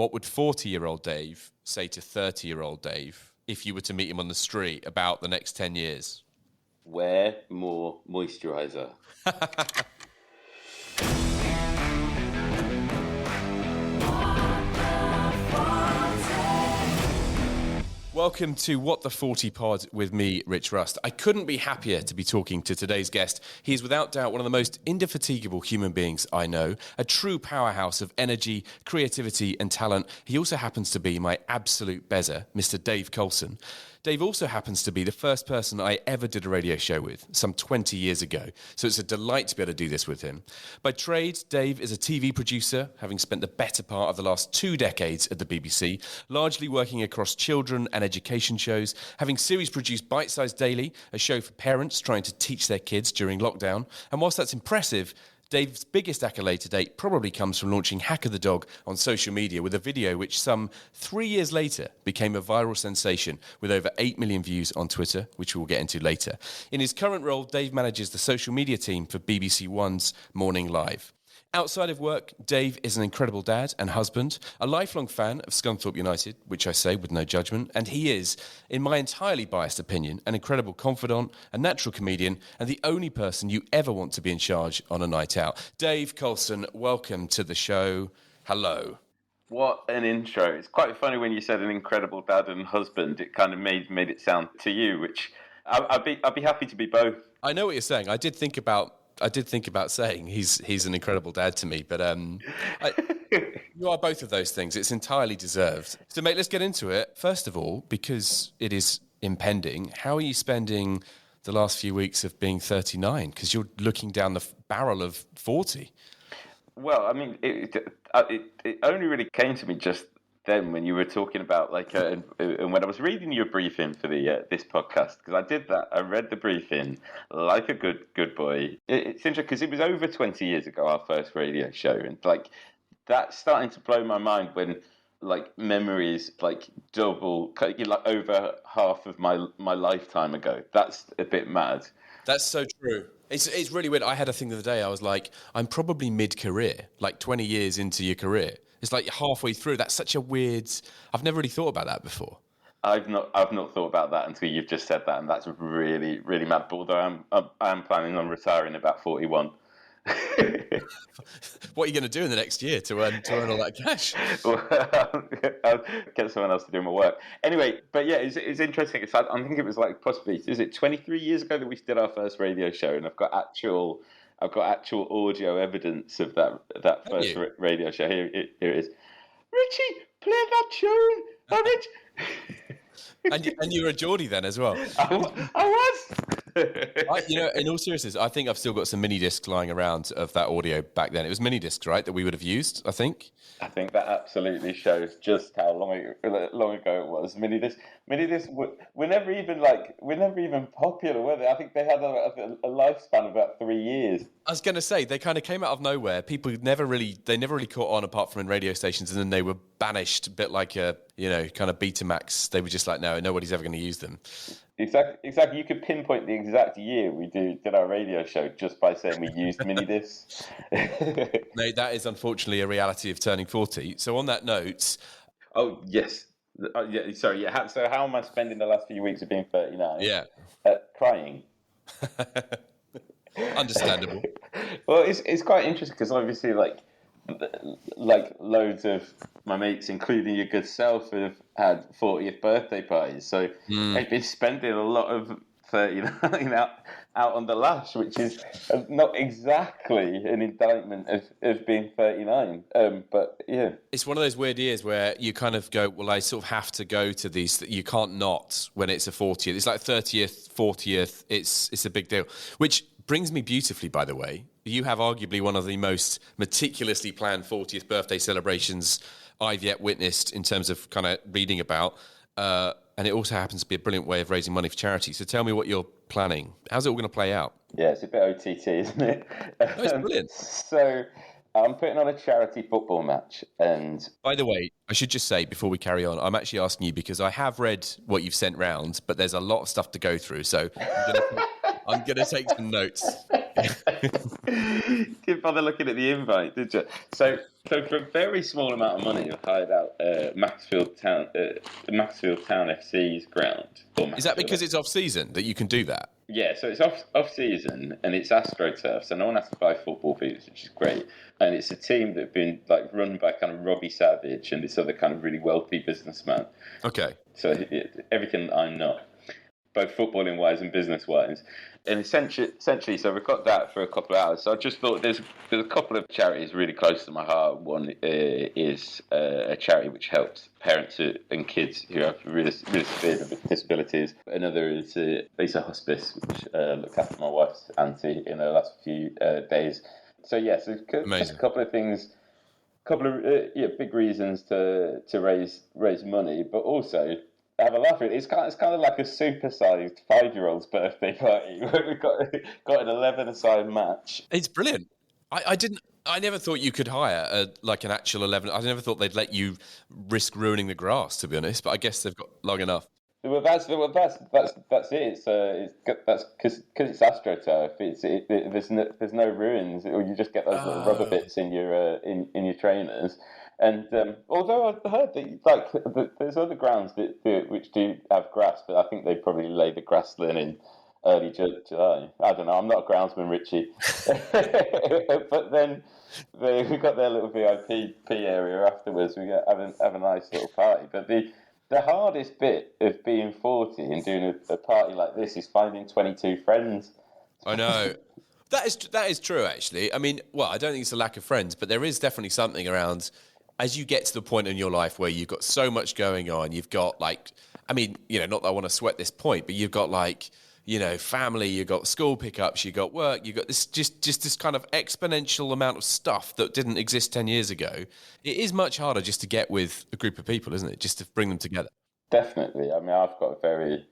what would 40-year-old Dave say to 30-year-old Dave if you were to meet him on the street about the next 10 years? Wear more moisturiser. Welcome to What the 40 Pod with me, Rich Rust. I couldn't be happier to be talking to today's guest. He is without doubt one of the most indefatigable human beings I know, a true powerhouse of energy, creativity and talent. He also happens to be my absolute bezer, Mr. Dave Coulson. Dave also happens to be the first person I ever did a radio show with, some 20 years ago. So it's a delight to be able to do this with him. By trade, Dave is a TV producer, having spent the better part of the last 2 decades at the BBC, largely working across children and education shows, having series produced Bite Size Daily, a show for parents trying to teach their kids during lockdown. And whilst that's impressive, Dave's biggest accolade to date probably comes from launching Hack of the Dog on social media with a video which some 3 years later became a viral sensation with over 8 million views on Twitter, which we'll get into later. In his current role, Dave manages the social media team for BBC One's Morning Live. Outside of work, Dave is an incredible dad and husband, a lifelong fan of Scunthorpe United, which I say with no judgment, and he is, in my entirely biased opinion, an incredible confidant, a natural comedian, and the only person you ever want to be in charge on a night out. Dave Coulson, welcome to the show. Hello. What an intro. It's quite funny when you said an incredible dad and husband. It kind of made it sound to you, which I'd be happy to be both. I know what you're saying. I did think about saying he's an incredible dad to me, but you are both of those things. It's entirely deserved. So, mate, let's get into it. First of all, because it is impending, how are you spending the last few weeks of being 39? Because you're looking down the barrel of 40. Well, I mean, it only really came to me just then when you were talking about and when I was reading your briefing for this podcast, because I did that. I read the briefing like a good boy. It's interesting because it was over 20 years ago, our first radio show, and that's starting to blow my mind when memories double, over half of my lifetime ago. That's a bit mad. That's so true. It's really weird. I had a thing the other day. I was like, I'm probably mid-career, 20 years into your career. It's like halfway through. That's such a weird... I've never really thought about that before. I've not thought about that until you've just said that, and that's really, really mad. But although I'm planning on retiring about 41. What are you going to do in the next year to earn all that cash? Well, I'll get someone else to do my work. Anyway, but yeah, it's interesting. I think it was possibly, is it 23 years ago that we did our first radio show, and I've got actual audio evidence of that first radio show. Here it is. Richie, play that tune. Oh, Rich. and you were a Geordie then as well. I was. In all seriousness, I think I've still got some mini discs lying around of that audio back then. It was mini discs, right, that we would have used, I think. I think that absolutely shows just how long ago it was. Mini discs were never even popular, were they? I think they had a lifespan of about 3 years. I was going to say, they kind of came out of nowhere. People never really caught on apart from in radio stations, and then they were banished, a bit like a, kind of Betamax. They were just like, no, nobody's ever going to use them. Exactly. You could pinpoint the exact year we did our radio show just by saying we used mini discs. No, that is unfortunately a reality of turning 40. So on that note... Oh, yes. Sorry. Yeah. So how am I spending the last few weeks of being 39? Yeah. Crying. Understandable. Well, it's quite interesting because obviously, loads of my mates, including your good self, have had 40th birthday parties. So I've been spending a lot of 39 out on the lash, which is not exactly an indictment of being 39. But yeah. It's one of those weird years where you kind of go, well, I sort of have to go to these, that you can't not when it's a 40th. It's like 30th, 40th. It's a big deal. Which brings me beautifully, by the way. You have arguably one of the most meticulously planned 40th birthday celebrations I've yet witnessed in terms of kind of reading about. And it also happens to be a brilliant way of raising money for charity. So tell me what you're planning. How's it all going to play out? Yeah, it's a bit OTT, isn't it? No, it's brilliant. So I'm putting on a charity football match. And by the way, I should just say before we carry on, I'm actually asking you because I have read what you've sent round, but there's a lot of stuff to go through. So I'm going to take some notes. Didn't bother looking at the invite, did you? So for a very small amount of money, I hired out Maxfield Town FC's ground. Is that because it's off season that you can do that? Yeah, so it's off season and it's AstroTurf, so no one has to buy football boots, which is great. And it's a team that've been like run by kind of Robbie Savage and this other kind of really wealthy businessman. Okay. So everything that I'm not, both footballing wise and business wise. And essentially, so we've got that for a couple of hours. So I just thought there's a couple of charities really close to my heart. One is a charity which helps parents and kids who have really severe disabilities. Another is a hospice which looked after my wife's auntie in her last few days. So yes, yeah, so just a couple of things, big reasons to raise money, but also have a laugh at it. It's kind of like a supersized 5-year-old's birthday party. We've got an 11-a-side match. It's brilliant. I never thought you could hire an actual 11. I never thought they'd let you risk ruining the grass, to be honest. But I guess they've got long enough. Well, that's it. That's because it's AstroTurf. There's no ruins, or you just get those little rubber bits in your trainers. And although I heard that there's other grounds which do have grass, but I think they probably lay the grass then in early July. I don't know. I'm not a groundsman, Richie. But then we got their little VIP area afterwards. We have a nice little party. But the hardest bit of being 40 and doing a party like this is finding 22 friends. I know. That is true, actually. I mean, well, I don't think it's a lack of friends, but there is definitely something around as you get to the point in your life where you've got so much going on. You've got not that I want to sweat this point, but you've got family, you've got school pickups, you've got work, you've got this just this kind of exponential amount of stuff that didn't exist 10 years ago. It is much harder just to get with a group of people, isn't it? Just to bring them together. Definitely. I mean, I've got a very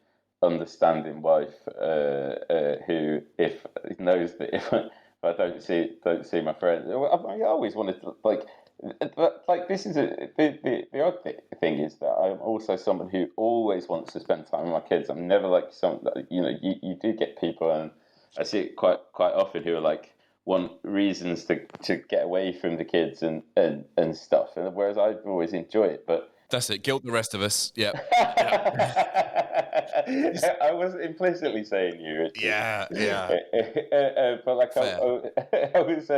understanding wife who knows that if I don't see my friends, I always wanted to this is the odd thing is that I'm also someone who always wants to spend time with my kids. I'm never like you do get people, and I see it quite often, who are want reasons to get away from the kids and stuff, and whereas I always enjoy it, but that's it. Guilt the rest of us. Yeah. I was implicitly saying you, Richard. Yeah. But I was.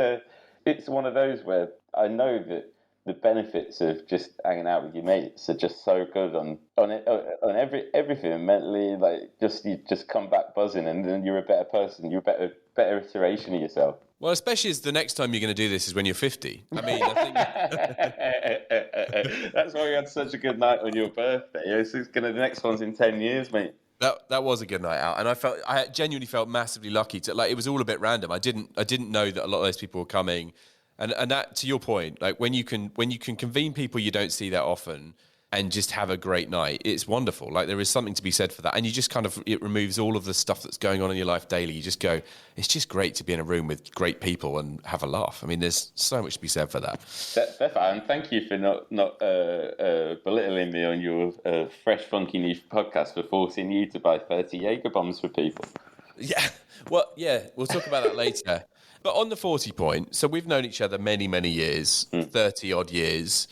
It's one of those where I know that the benefits of just hanging out with your mates are just so good on everything mentally. You just come back buzzing, and then you're a better person. You're a better iteration of yourself. Well, especially as the next time you're going to do this is when you're 50. I mean, I think that's why we had such a good night on your birthday. The next one's in 10 years, mate. That was a good night out, and I genuinely felt massively lucky it was all a bit random. I didn't know that a lot of those people were coming, and that, to your point, when you can convene people you don't see that often and just have a great night, it's wonderful. There is something to be said for that, and you just it removes all of the stuff that's going on in your life daily. You just go, it's just great to be in a room with great people and have a laugh. I mean, there's so much to be said for that. Definitely, and thank you for not belittling me on your fresh, funky new podcast for forcing you to buy 30 Jaeger bombs for people. Yeah, well, yeah, we'll talk about that later. But on the 40 point, so we've known each other many, many years, 30 odd years.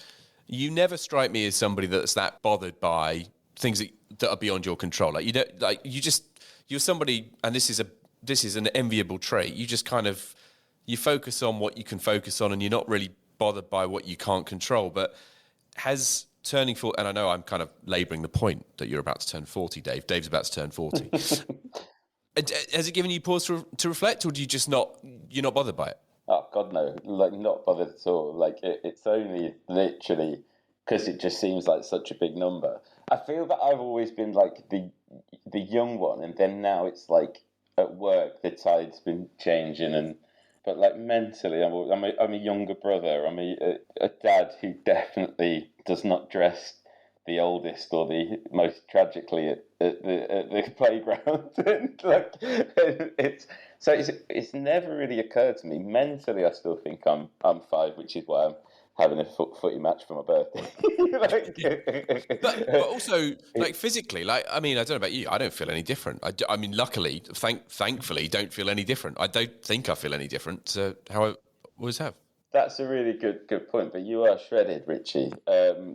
You never strike me as somebody that's that bothered by things that are beyond your control. You're somebody, and this is an enviable trait. You just you focus on what you can focus on, and you're not really bothered by what you can't control. But has turning 40, and I know I'm kind of labouring the point that you're about to turn 40, Dave. Dave's about to turn 40. Has it given you pause to reflect, or you're not bothered by it? Oh God, no! Not bothered at all. It's only literally because it just seems like such a big number. I feel that I've always been the young one, and then now it's at work the tide's been changing, but mentally I'm a younger brother. I'm a dad who definitely does not dress the oldest or the most tragically at the playground. It's never really occurred to me. Mentally, I still think I'm 5, which is why I'm having a footy match for my birthday. But also, like, physically, like, I mean, I don't know about you, I don't feel any different. I mean, luckily, thankfully, don't feel any different. I don't think I feel any different to how I always have. That's a really good point. But you are shredded, Richie. I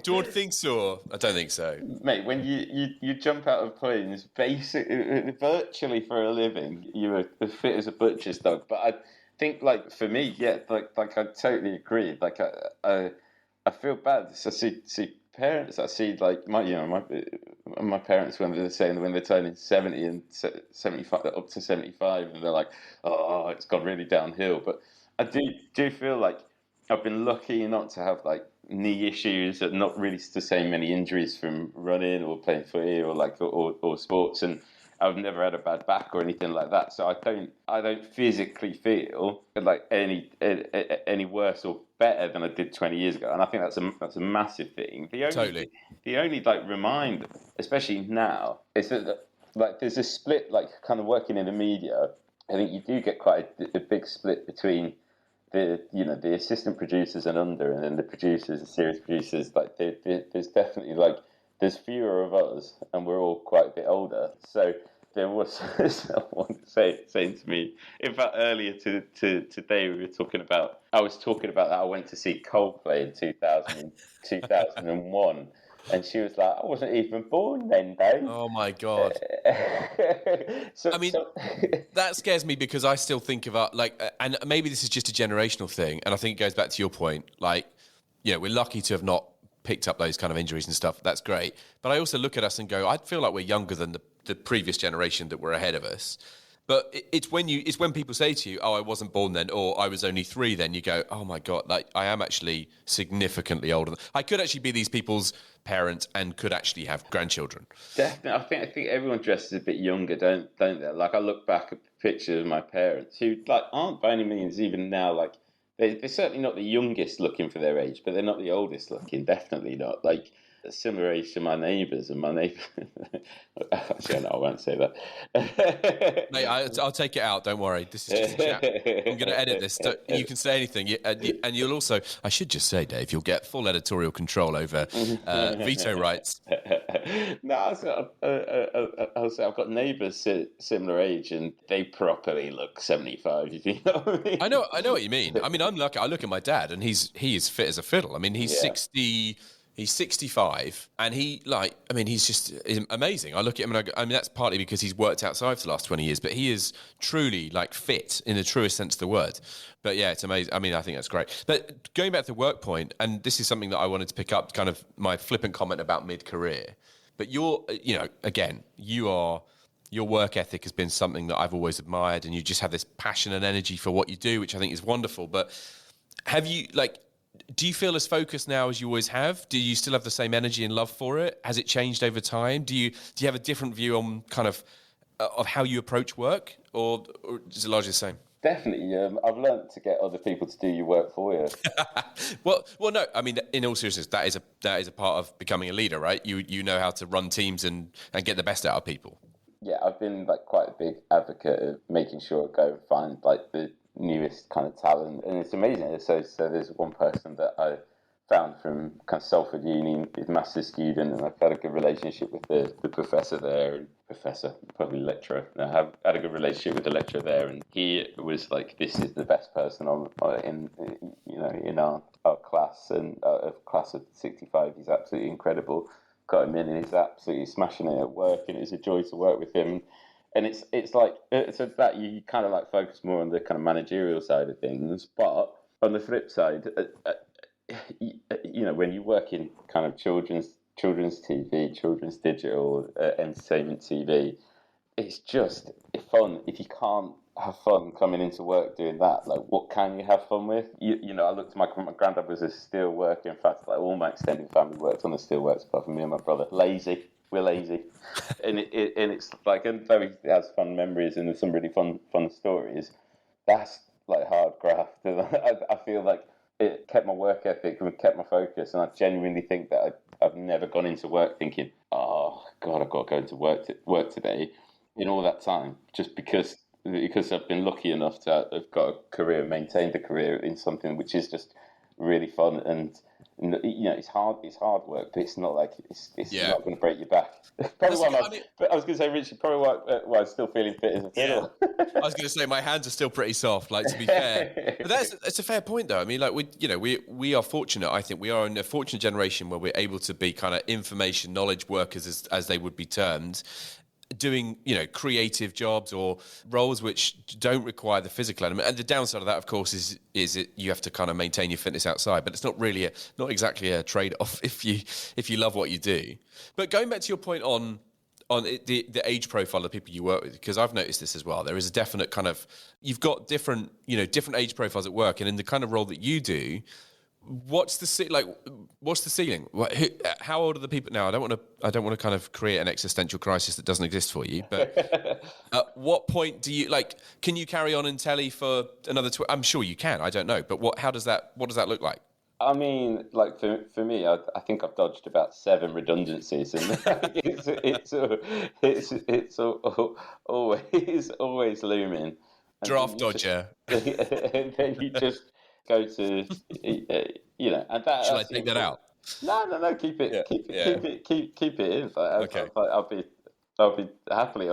don't think so. I don't think so. Mate, when you jump out of planes, virtually for a living, you're as fit as a butcher's dog. But I think, like, for me, yeah, like I totally agree. Like I feel bad. So see parents. I see like my parents when they're saying when they're turning 70 and 75 up to 75, and they're like, oh, it's gone really downhill. But I do feel like I've been lucky not to have like knee issues and not really to say many injuries from running or playing footy or sports, and I've never had a bad back or anything like that. So I don't physically feel like any worse or better than I did 20 years ago, and I think that's a massive thing. Totally. The only like reminder, especially now, is that like there's a split, like kind of working in the media. I think you do get quite a big split between the assistant producers and under, and then the producers, the series producers. Like there's definitely like there's fewer of us, and we're all quite a bit older. So there was someone saying to me, in fact, earlier today I was talking about that I went to see Coldplay in 2001, and she was like, I wasn't even born then, Dave. Oh my God. I mean, that scares me because I still think about and maybe this is just a generational thing. And I think it goes back to your point. Like, we're lucky to have not picked up those kind of injuries and stuff. That's great. But I also look at us and go, I feel like we're younger than the previous generation that were ahead of us. But it's when people say to you, oh, I wasn't born then, or I was only 3 then, you go, oh my God, like I am actually significantly older. I could actually be these people's parent and could actually have grandchildren. Definitely. I think everyone dresses a bit younger, don't they? Like I look back at pictures of my parents who like aren't by any means even now like they're certainly not the youngest looking for their age, but they're not the oldest looking. Definitely not. Like a similar age to my neighbours, and my neighbour. Actually, no, I won't say that. Mate, I'll take it out. Don't worry. This is just a chat. I'm going to edit this. You can say anything, and you'll also. I should just say, Dave, you'll get full editorial control over veto rights. No, I'll say I've got neighbours similar age, and they properly look 75. If you know what I mean. I know what you mean. I mean, I'm lucky. I look at my dad, and he is fit as a fiddle. I mean, he's 60. He's 65, and he's just amazing. I look at him, and I mean, that's partly because he's worked outside for the last 20 years, but he is truly like fit in the truest sense of the word. But yeah, it's amazing. I mean, I think that's great. But going back to the work point, and this is something that I wanted to pick up, kind of my flippant comment about mid-career. But your work ethic has been something that I've always admired, and you just have this passion and energy for what you do, which I think is wonderful. But do you feel as focused now as you always have? Do you still have the same energy and love for it? Has it changed over time? Do you have a different view on kind of how you approach work, or is it largely the same? Definitely. I've learned to get other people to do your work for you. well, no. I mean, in all seriousness, that is a part of becoming a leader, right? You know how to run teams and get the best out of people. Yeah, I've been like quite a big advocate of making sure I go and find like the newest kind of talent, and it's amazing. So there's one person that I found from kind of Salford Uni, his master's student, and I've had a good relationship with the professor there, probably lecturer. I have had a good relationship with the lecturer there, and he was like, this is the best person in our class, and a class of 65. He's absolutely incredible. Got him in, and he's absolutely smashing it at work, and it's a joy to work with him. And it's like so that you kind of like focus more on the kind of managerial side of things, but on the flip side, when you work in kind of children's TV, children's digital entertainment TV, it's just fun. If you can't have fun coming into work doing that, like what can you have fun with? I looked at my granddad was a steel worker. In fact, like all my extended family worked on the steel works apart from me and my brother. We're lazy, and it's like, and though he has fun memories and there's some really fun stories, that's like hard graft. And I feel like it kept my work ethic and kept my focus, and I genuinely think that I've never gone into work thinking, oh God, I've got to go into work today. In all that time, just because because I've been lucky enough to have got a career, maintained a career in something which is just really fun and it's hard. It's hard work, but it's not like it's not going to break your back. Probably why but I was going to say, Richard, probably why I'm still feeling fit as a fiddle. I was going to say my hands are still pretty soft. Like, to be fair, but that's a fair point, though. I mean, like we are fortunate. I think we are in a fortunate generation where we're able to be kind of information knowledge workers, as they would be termed, doing creative jobs or roles which don't require the physical element. And the downside of that, of course, is you have to kind of maintain your fitness outside, but it's not really not exactly a trade-off if you love what you do. But going back to your point on the age profile of people you work with, because I've noticed this as well, there is a definite kind of, you've got different age profiles at work, and in the kind of role that you do, what's the ceiling? How old are the people now? I don't want to kind of create an existential crisis that doesn't exist for you. But at what point do you Can you carry on in telly for another? I'm sure you can. I don't know, but what does that look like? I mean, like for me, I think I've dodged about 7 redundancies, and it's always looming. Draft dodger. And then you just go to, and that. Shall I take that out? No. Keep it in. Okay. I'll be happily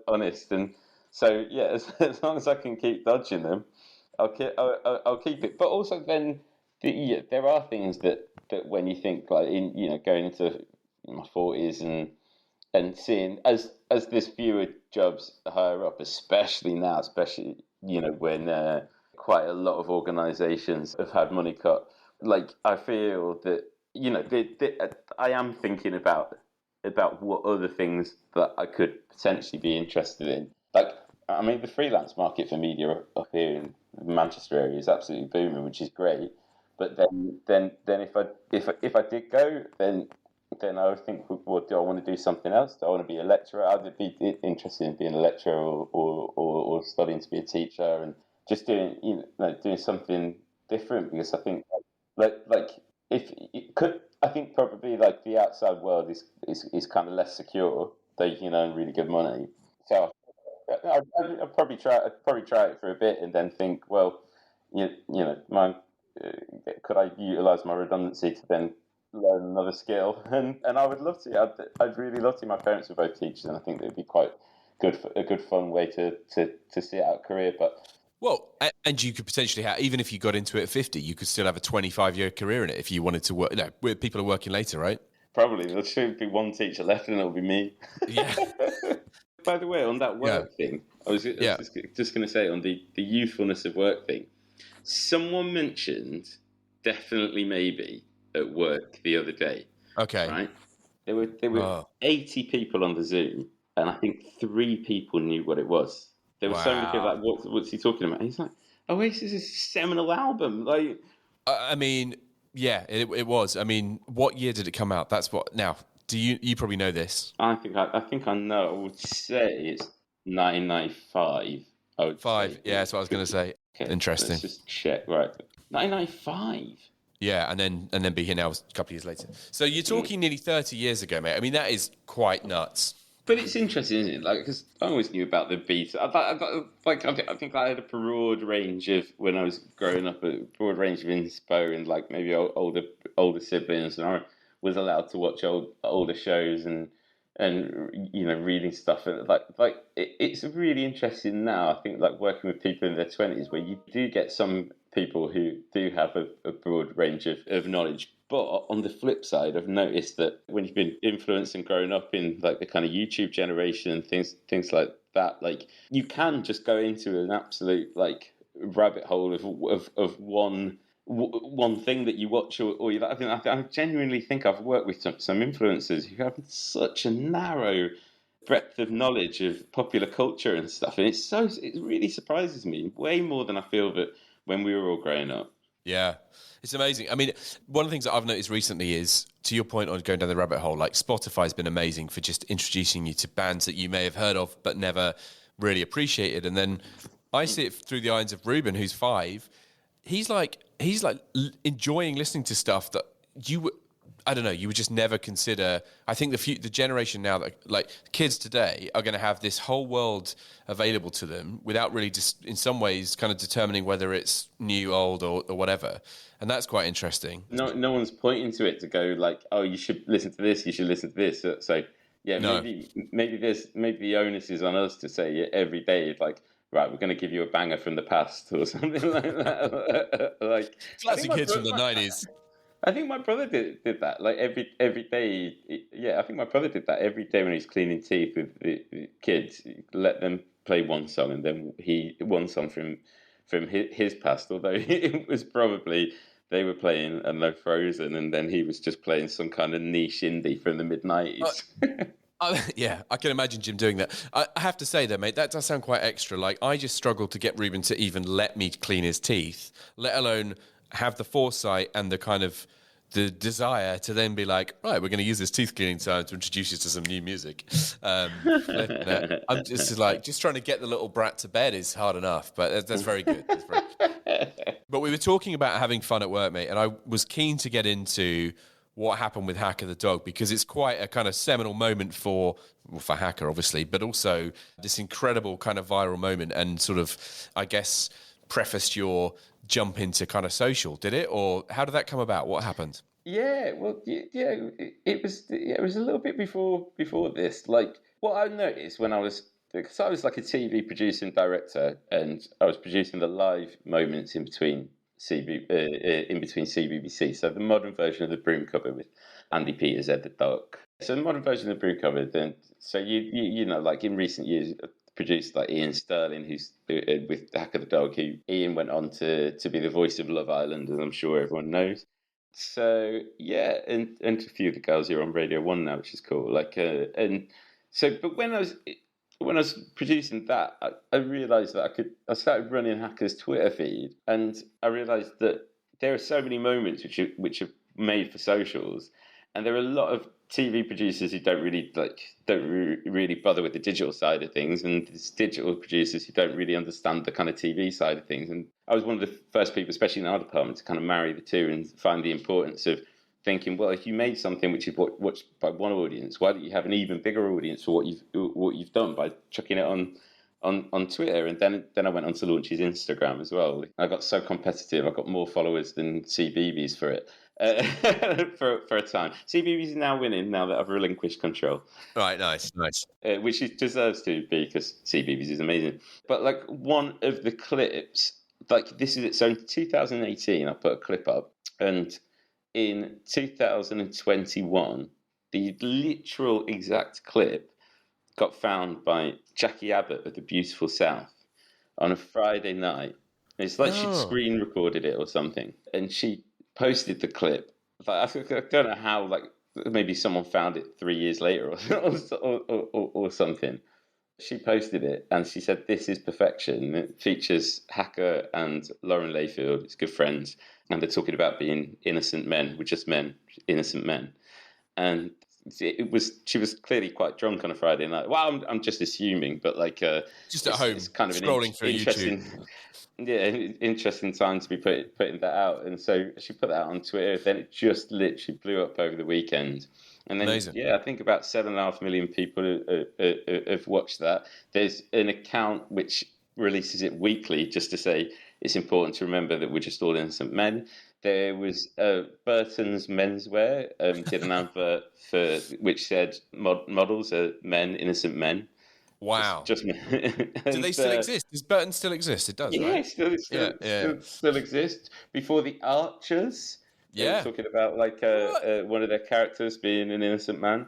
honest, and so as long as I can keep dodging them, I'll keep it. But also then, there are things that when you think like going into my 40s and seeing as there's fewer jobs higher up, especially now, when quite a lot of organisations have had money cut. Like, I feel that I am thinking about what other things that I could potentially be interested in. Like, I mean, the freelance market for media up here in the Manchester area is absolutely booming, which is great. But then if I did go, then I would think, well, do I want to do something else? Do I want to be a lecturer? I'd be interested in being a lecturer or studying to be a teacher, and just doing something different, because I think if it could, I think probably like the outside world is kind of less secure, though you can earn really good money. So I'd probably try it for a bit and then think, well, could I utilise my redundancy to then learn another skill? And I would love to. I'd really love to. My parents were both teachers, and I think it would be quite a good fun way to see out a career. But well, and you could potentially have, even if you got into it at 50, you could still have a 25-year career in it if you wanted to work. People are working later, right? Probably. There should be one teacher left, and it'll be me. Yeah. By the way, on that work thing, I was just going to say, on the youthfulness of work thing, someone mentioned definitely maybe at work the other day. Okay. Right? There were 80 people on the Zoom, and I think 3 people knew what it was. There were so many people like, what's he talking about? And he's like, Oasis' seminal album. Like, I mean, yeah, it was. I mean, what year did it come out? That's what. Now, do you probably know this? I think I know. I would say it's 1995. I would say. Yeah, that's what I was going to say. Okay, interesting. Let's just check. Right, 1995. Yeah, and then be here now a couple of years later. So you're talking nearly 30 years ago, mate. I mean, that is quite nuts. But it's interesting, isn't it? Like, because I always knew about the Beatles. I think I had a broad range of, when I was growing up, a broad range of inspo and like maybe older siblings, and I was allowed to watch older shows and reading stuff, and it's really interesting now. I think like working with people in their 20s, where you do get some people who do have a broad range of knowledge. But on the flip side, I've noticed that when you've been influenced and grown up in like the kind of YouTube generation and things like that, like you can just go into an absolute like rabbit hole of one thing that you watch or you. I genuinely think I've worked with some influencers who have such a narrow breadth of knowledge of popular culture and stuff, and it really surprises me way more than I feel that when we were all growing up. Yeah, it's amazing. I mean, one of the things that I've noticed recently is, to your point on going down the rabbit hole, like Spotify's been amazing for just introducing you to bands that you may have heard of but never really appreciated. And then I see it through the eyes of Ruben, who's 5. He's like enjoying listening to stuff that I don't know, you would just never consider. I think the generation now, that like kids today, are going to have this whole world available to them without really just, in some ways, kind of determining whether it's new, old, or whatever. And that's quite interesting. No one's pointing to it to go like, oh, you should listen to this, you should listen to this. So yeah, No. maybe the onus is on us to say every day, like, right, we're going to give you a banger from the past or something like that. Like Classic hits from the 90s. I think my brother did that. Like every day, yeah. I think my brother did that every day when he's cleaning teeth with the kids. Let them play one song, and then one song from his past. Although it was probably they were playing and they're Frozen, and then he was just playing some kind of niche indie from the mid-90s. Yeah, I can imagine Jim doing that. I have to say, though, mate, that does sound quite extra. Like, I just struggle to get Ruben to even let me clean his teeth, let alone have the foresight and the kind of the desire to then be like, right, we're going to use this teeth cleaning time to introduce you to some new music. I'm just trying to get the little brat to bed is hard enough, but that's very good. That's very good. But we were talking about having fun at work, mate, and I was keen to get into what happened with Hacker the dog, because it's quite a kind of seminal moment for Hacker, obviously, but also this incredible kind of viral moment, and sort of, I guess, prefaced your jump into kind of social, did it? Or how did that come about? What happened? Yeah, well, yeah, it was a little bit before this. Like, what I noticed when because I was like a TV producer and director, and I was producing the live moments in between CBBC. So the modern version of the Broom Cupboard with Andy Peters, Ed the Duck. So the modern version of the Broom Cupboard. Then, so you know, like in recent years, produced like Ian Sterling, who's with Hack of the Dog. Who Ian went on to be the voice of Love Island, as I'm sure everyone knows. So yeah, and a few of the girls here on Radio 1 now, which is cool. Like, and so, but when I was producing that, I realised that I started running Hacker's Twitter feed, and I realised that there are so many moments which are made for socials, and there are a lot of TV producers who don't really bother with the digital side of things, and there's digital producers who don't really understand the kind of TV side of things. And I was one of the first people, especially in our department, to kind of marry the two and find the importance of thinking, well, if you made something which is watched by one audience, why don't you have an even bigger audience for what you've done by chucking it on Twitter? And then I went on to launch his Instagram as well. I got so competitive. I got more followers than CBeebies for it. For a time. CBeebies is now winning now that I've relinquished control. Right, nice. Which it deserves to be, because CBeebies is amazing. But like one of the clips, like this is it. So in 2018, I put a clip up, and in 2021, the literal exact clip got found by Jackie Abbott of the Beautiful South on a Friday night. It's like she'd screen recorded it or something, and she posted the clip. Like, I don't know how. Like, maybe someone found it 3 years later or something. She posted it and she said, "This is perfection." It features Hacker and Lauren Layfield. It's good friends, and they're talking about being innocent men. We're just men, innocent men. And she was clearly quite drunk on a Friday night. Well, I'm just assuming, but like just at home, it's kind of scrolling through interesting. YouTube. Yeah, interesting time to be putting that out. And so she put that on Twitter. Then it just literally blew up over the weekend. And then, amazing. Yeah, I think about 7.5 million people have watched that. There's an account which releases it weekly just to say it's important to remember that we're just all innocent men. There was Burton's Menswear did an advert which said models are men, innocent men. Wow. Just Do they still exist? Does Burton still exist? It does, yeah, right? Still exist. Before the Archers, they were talking about like one of their characters being an innocent man.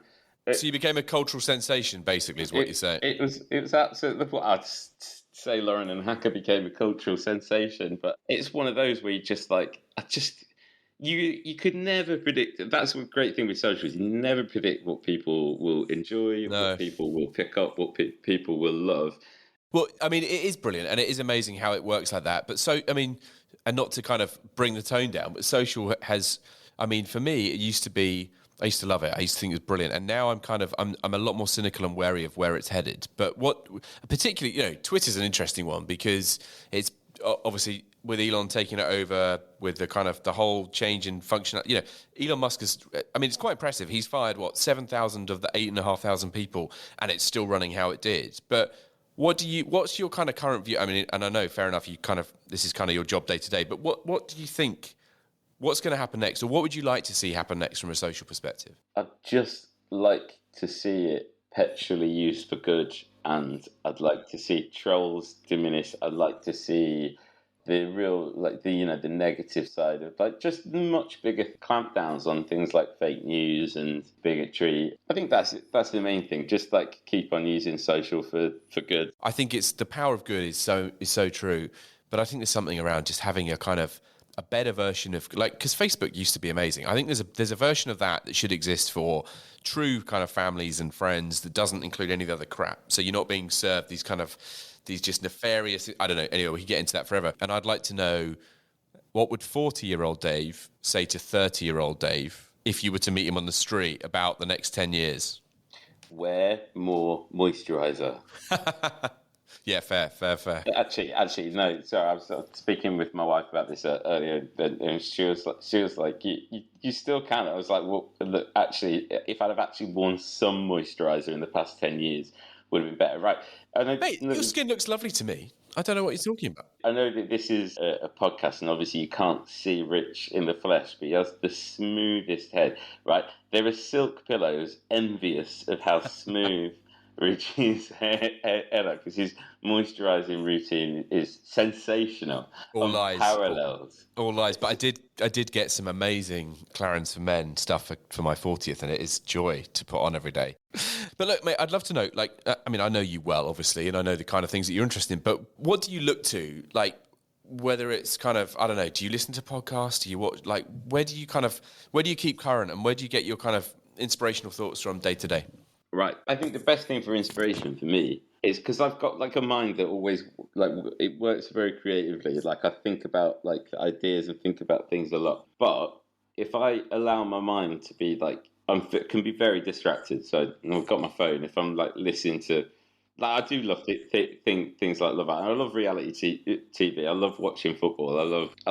So you became a cultural sensation, basically, is what you're saying. It was absolutely. Well, I'd say Lauren and Hacker became a cultural sensation, but it's one of those where you just like, you could never predict. That's the great thing with socials. You never predict what people will enjoy, what people will pick up, what people will love. Well, I mean, it is brilliant, and it is amazing how it works like that. But so, I mean, and not to kind of bring the tone down, but social has, I mean, for me, it used to be, I used to love it. I used to think it was brilliant. And now I'm a lot more cynical and wary of where it's headed. But what, particularly, Twitter's an interesting one because it's obviously with Elon taking it over, with the kind of the whole change in function, Elon Musk is, I mean, it's quite impressive. He's fired 7,000 of the 8,500 people, and it's still running how it did. But what's your kind of current view? I mean, and I know, fair enough, this is kind of your job day to day, but what do you think, what's going to happen next, or what would you like to see happen next from a social perspective? I'd just like to see it perpetually used for good, and I'd like to see trolls diminish. I'd like to see the real, the negative side of just much bigger clampdowns on things like fake news and bigotry. I think that's the main thing. Just keep on using social for good. I think it's the power of good is so true, but I think there's something around just having a kind of a better version of, because Facebook used to be amazing. I think there's a version of that should exist for true kind of families and friends that doesn't include any of the other crap. So you're not being served these just nefarious, I don't know, anyway, we could get into that forever. And I'd like to know, what would 40-year-old Dave say to 30-year-old Dave if you were to meet him on the street about the next 10 years? Wear more moisturiser. Yeah, fair. Actually, no. Sorry, I was speaking with my wife about this earlier, and she was like, "You still can." I was like, "Well, look, actually, if I'd have actually worn some moisturiser in the past 10 years, would have been better, right?" Mate, your skin looks lovely to me. I don't know what you're talking about. I know that this is a podcast, and obviously you can't see Rich in the flesh, but he has the smoothest head, right? There are silk pillows envious of how smooth Richie's hair because his moisturising routine is sensational. All lies. Parallels. All lies. But I did get some amazing Clarins for Men stuff for my 40th, and it is joy to put on every day. But look, mate, I'd love to know, I know you well, obviously, and I know the kind of things that you're interested in, but what do you look to, whether it's kind of, I don't know, do you listen to podcasts? Do you watch, where do you keep current, and where do you get your kind of inspirational thoughts from day to day? Right. I think the best thing for inspiration for me is because I've got a mind that always it works very creatively. I think about ideas and think about things a lot. But if I allow my mind to be can be very distracted. So I've got my phone. If I'm listening to, I do love things like Love Island. I love reality TV. I love watching football. I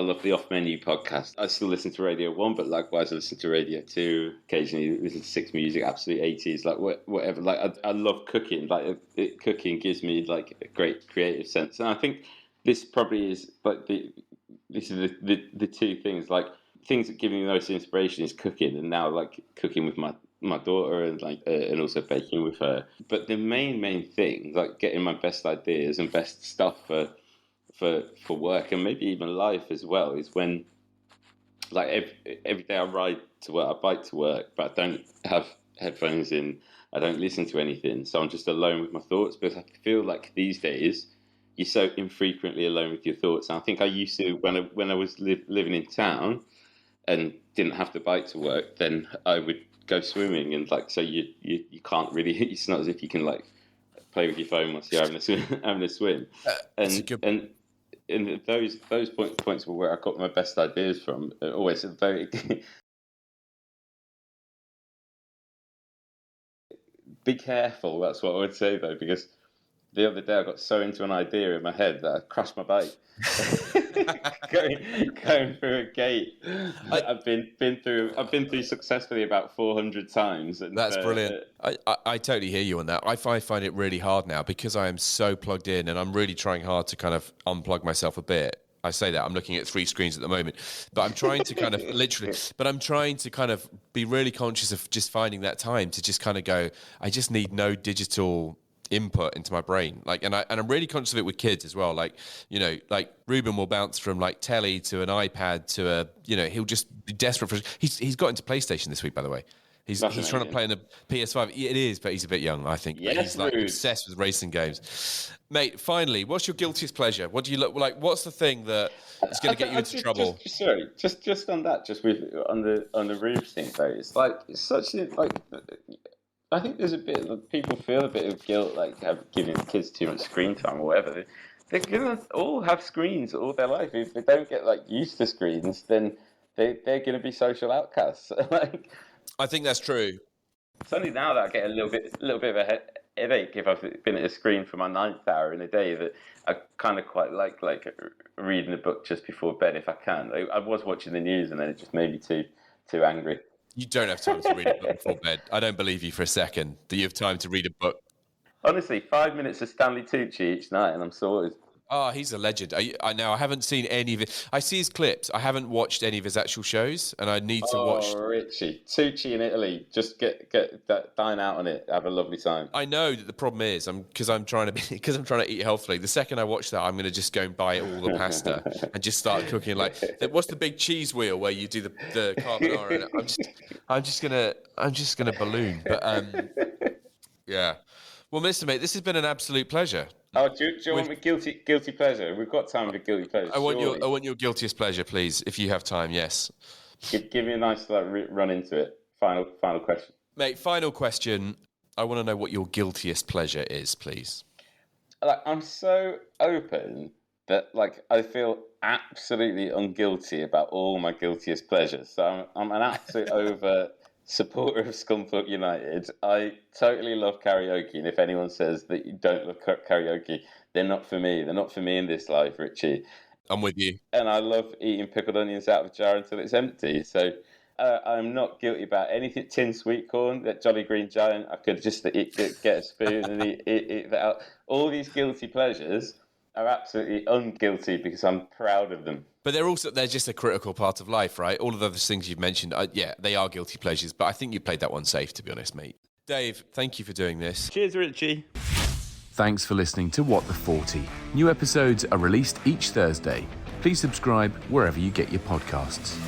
love the Off Menu podcast. I still listen to Radio 1, but likewise I listen to Radio 2. Occasionally listen to Six Music, absolute 80s, whatever. I love cooking. Cooking gives me a great creative sense. And I think this probably is this is the two things. Things that give me the most inspiration is cooking, and now cooking with my daughter and also baking with her. But the main thing, getting my best ideas and best stuff for work and maybe even life as well, is when every day I ride to work, I bike to work, but I don't have headphones in. I don't listen to anything, so I'm just alone with my thoughts, because I feel these days you're so infrequently alone with your thoughts. And I think I used to, when I was living in town and didn't have to bike to work, then I would go swimming, and so you can't really, it's not as if you can play with your phone whilst you're having a swim. And those points were where I got my best ideas from. Always very be careful. That's what I would say though, because the other day I got so into an idea in my head that I crashed my bike going through a gate. I've been through successfully about 400 times. And, that's brilliant. I totally hear you on that. I find it really hard now because I am so plugged in, and I'm really trying hard to kind of unplug myself a bit. I say that I'm looking at 3 screens at the moment, but I'm trying to kind of I'm trying to kind of be really conscious of just finding that time to just kind of go, I just need no digital input into my brain, and I'm really conscious of it with kids as well. Ruben will bounce from telly to an iPad to he'll just be desperate for. He's got into PlayStation this week, by the way. He's trying to play in the PS5. It is, but he's a bit young, I think. Yes, he's obsessed with racing games. Mate, finally, what's your guiltiest pleasure? What do you look like? What's the thing that is going to get you into trouble? Just on that, just with on the roof thing though. It's it's such I think there's a bit of, people feel a bit of guilt, giving kids too much screen time or whatever. They're gonna all have screens all their life. If they don't get used to screens, then they're gonna be social outcasts. I think that's true. It's only now that I get a little bit of a headache if I've been at a screen for my 9th hour in a day. That I kind of quite like reading a book just before bed if I can. I was watching the news and then it just made me too angry. You don't have time to read a book before bed. I don't believe you for a second that you have time to read a book. Honestly, 5 minutes of Stanley Tucci each night and I'm sorted. Oh, he's a legend. I know. I haven't seen any of it. I see his clips. I haven't watched any of his actual shows, and I need to watch. Oh, Richie, Tucci in Italy. Just get that, dine out on it. Have a lovely time. I know that the problem is, because I'm trying to eat healthily. The second I watch that, I'm going to just go and buy all the pasta and just start cooking. Like, what's the big cheese wheel where you do the carbonara? I'm just gonna balloon. But yeah. Well, Mr. Mate, this has been an absolute pleasure. Oh, do you want me guilty pleasure? We've got time for guilty pleasure. I want your guiltiest pleasure, please, if you have time. Yes. Give me a nice run into it. Final question, mate. Final question. I want to know what your guiltiest pleasure is, please. I'm so open that I feel absolutely unguilty about all my guiltiest pleasures. So I'm an absolute over supporter of Scunthorpe United. I totally love karaoke, and if anyone says that you don't love karaoke, they're not for me. They're not for me in this life, Richie. I'm with you. And I love eating pickled onions out of a jar until it's empty. So I'm not guilty about anything. Tin sweet corn, that Jolly Green Giant, I could just get a spoon and eat that out. All these guilty pleasures are absolutely unguilty because I'm proud of them. But they're just a critical part of life, right? All of those things you've mentioned, they are guilty pleasures, but I think you played that one safe, to be honest, mate. Dave, thank you for doing this. Cheers, Richie. Thanks for listening to What the 40. New episodes are released each Thursday. Please subscribe wherever you get your podcasts.